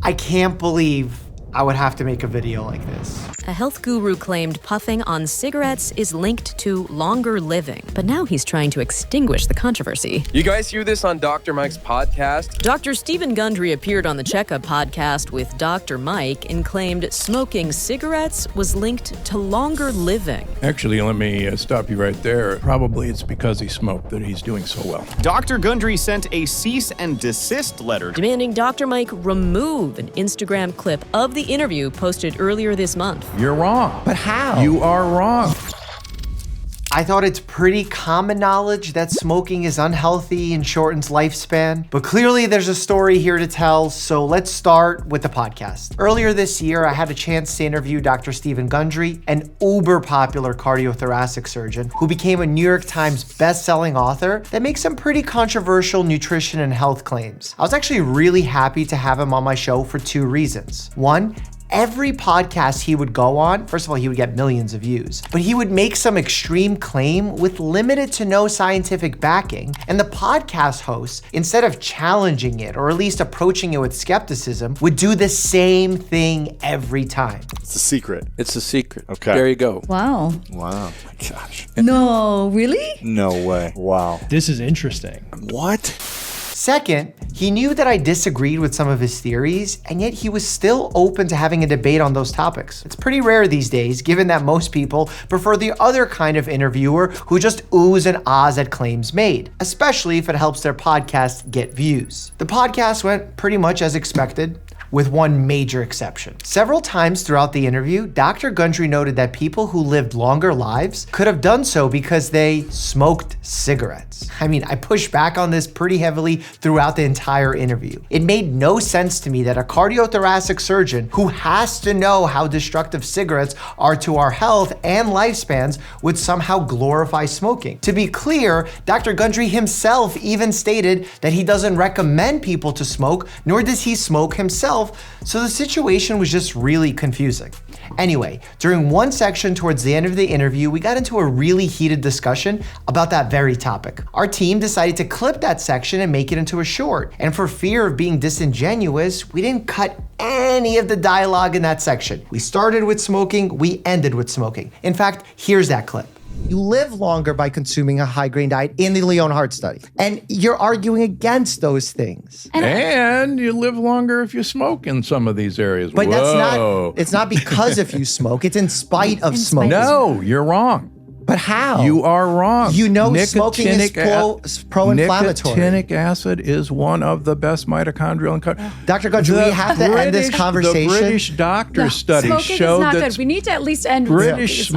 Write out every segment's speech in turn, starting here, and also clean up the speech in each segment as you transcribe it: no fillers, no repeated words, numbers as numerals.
I can't believe I would have to make a video like this. A health guru claimed puffing on cigarettes is linked to longer living, but now he's trying to extinguish the controversy. You guys hear this on Dr. Mike's podcast? Dr. Stephen Gundry appeared on the Checkup podcast with Dr. Mike and claimed smoking cigarettes was linked to longer living. Actually, let me stop you right there. Probably it's because he smoked that he's doing so well. Dr. Gundry sent a cease and desist letter demanding Dr. Mike remove an Instagram clip of the interview posted earlier this month. You're wrong. But how? You are wrong. I thought it's pretty common knowledge that smoking is unhealthy and shortens lifespan, but clearly there's a story here to tell, so let's start with the podcast. Earlier this year, I had a chance to interview Dr. Stephen Gundry, an uber popular cardiothoracic surgeon who became a New York Times best-selling author that makes some pretty controversial nutrition and health claims. I was actually really happy to have him on my show for two reasons. One, every podcast he would go on, first of all, he would get millions of views, but he would make some extreme claim with limited to no scientific backing, and the podcast host, instead of challenging it or at least approaching it with skepticism, would do the same thing every time. It's a secret. It's a secret. Okay. There you go. Wow. Wow. Gosh. No, really? No way. Wow. This is interesting. What? Second, he knew that I disagreed with some of his theories, and yet he was still open to having a debate on those topics. It's pretty rare these days, given that most people prefer the other kind of interviewer who just oohs and ahs at claims made, especially if it helps their podcast get views. The podcast went pretty much as expected, with one major exception. Several times throughout the interview, Dr. Gundry noted that people who lived longer lives could have done so because they smoked cigarettes. I mean, I pushed back on this pretty heavily throughout the entire interview. It made no sense to me that a cardiothoracic surgeon who has to know how destructive cigarettes are to our health and lifespans would somehow glorify smoking. To be clear, Dr. Gundry himself even stated that he doesn't recommend people to smoke, nor does he smoke himself, so the situation was just really confusing. Anyway, during one section towards the end of the interview, we got into a really heated discussion about that very topic. Our team decided to clip that section and make it into a short. And for fear of being disingenuous, we didn't cut any of the dialogue in that section. We started with smoking, we ended with smoking. In fact, here's that clip. You live longer by consuming a high-grain diet in the Leon Heart study. And you're arguing against those things. And you live longer if you smoke in some of these areas. But it's not because if you smoke, it's in spite of smoking. No, you're wrong. But how? You are wrong. You know smoking is pro-inflammatory. Nicotinic acid is one of the best mitochondrial. Dr. Gundry, we have to end this conversation. The British doctor study Smoking showed is not that good. We need to at least end with British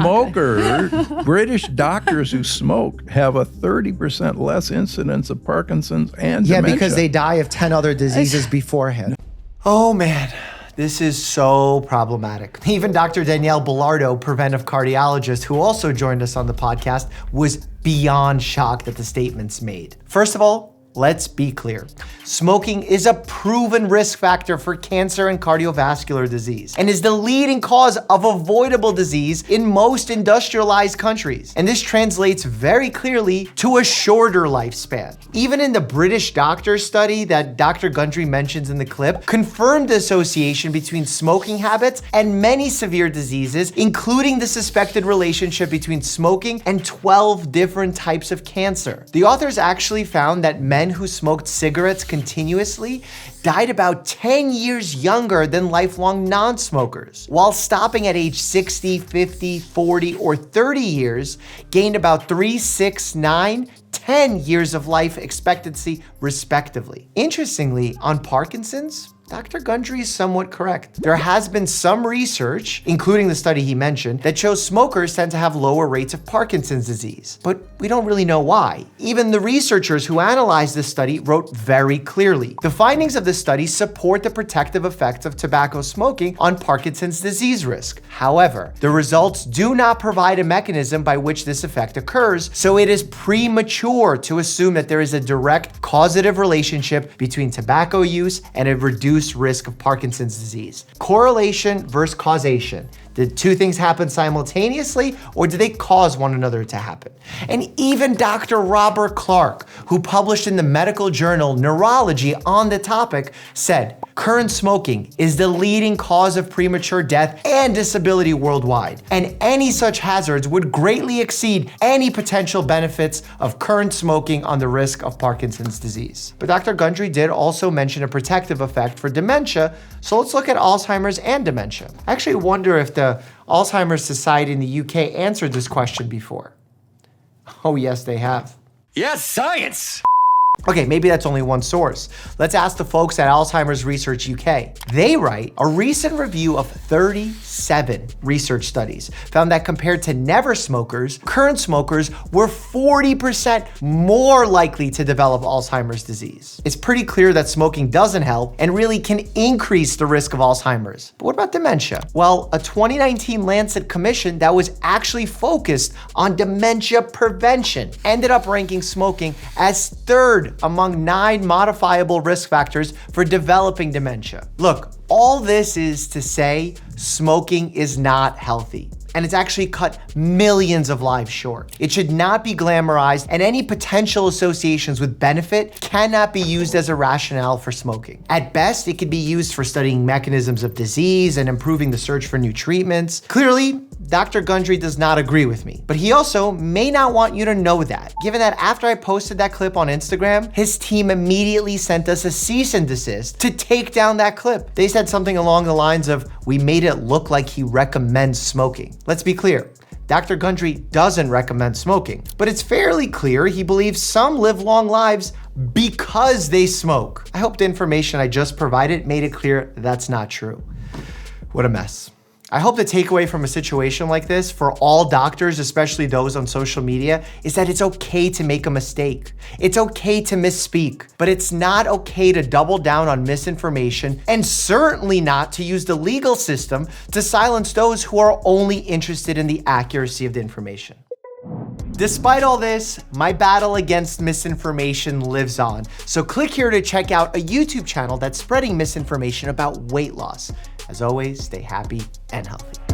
British doctors who smoke have a 30% less incidence of Parkinson's and dementia. Because they die of 10 other diseases beforehand. Oh man. This is so problematic. Even Dr. Danielle Bellardo, preventive cardiologist, who also joined us on the podcast, was beyond shocked at the statements made. First of all, let's be clear. Smoking is a proven risk factor for cancer and cardiovascular disease and is the leading cause of avoidable disease in most industrialized countries. And this translates very clearly to a shorter lifespan. Even in the British doctor study that Dr. Gundry mentions in the clip, confirmed the association between smoking habits and many severe diseases, including the suspected relationship between smoking and 12 different types of cancer. The authors actually found that men who smoked cigarettes continuously died about 10 years younger than lifelong non-smokers, while stopping at age 60, 50, 40, or 30 years gained about 3, 6, 9, 10 years of life expectancy, respectively. Interestingly, on Parkinson's, Dr. Gundry is somewhat correct. There has been some research, including the study he mentioned, that shows smokers tend to have lower rates of Parkinson's disease, but we don't really know why. Even the researchers who analyzed this study wrote very clearly. The findings of this study support the protective effects of tobacco smoking on Parkinson's disease risk. However, the results do not provide a mechanism by which this effect occurs, so it is premature to assume that there is a direct causative relationship between tobacco use and a reduced reduced risk of Parkinson's disease. Correlation versus causation. Did two things happen simultaneously, or did they cause one another to happen? And even Dr. Robert Clark, who published in the medical journal Neurology on the topic, said, current smoking is the leading cause of premature death and disability worldwide, and any such hazards would greatly exceed any potential benefits of current smoking on the risk of Parkinson's disease. But Dr. Gundry did also mention a protective effect for dementia, so let's look at Alzheimer's and dementia. I actually wonder if the Alzheimer's Society in the UK answered this question before. Oh yes, they have. Yes, science! Okay, maybe that's only one source. Let's ask the folks at Alzheimer's Research UK. They write, a recent review of 37 research studies found that compared to never smokers, current smokers were 40% more likely to develop Alzheimer's disease. It's pretty clear that smoking doesn't help and really can increase the risk of Alzheimer's. But what about dementia? Well, a 2019 Lancet commission that was actually focused on dementia prevention ended up ranking smoking as third among 9 modifiable risk factors for developing dementia. Look, all this is to say smoking is not healthy, and it's actually cut millions of lives short. It should not be glamorized, and any potential associations with benefit cannot be used as a rationale for smoking. At best, it could be used for studying mechanisms of disease and improving the search for new treatments. Clearly, Dr. Gundry does not agree with me, but he also may not want you to know that, given that after I posted that clip on Instagram, his team immediately sent us a cease and desist to take down that clip. They said something along the lines of, we made it look like he recommends smoking. Let's be clear. Dr. Gundry doesn't recommend smoking, but it's fairly clear he believes some live long lives because they smoke. I hope the information I just provided made it clear that's not true. What a mess. I hope the takeaway from a situation like this for all doctors, especially those on social media, is that it's okay to make a mistake. It's okay to misspeak, but it's not okay to double down on misinformation, and certainly not to use the legal system to silence those who are only interested in the accuracy of the information. Despite all this, my battle against misinformation lives on. So click here to check out a YouTube channel that's spreading misinformation about weight loss. As always, stay happy and healthy.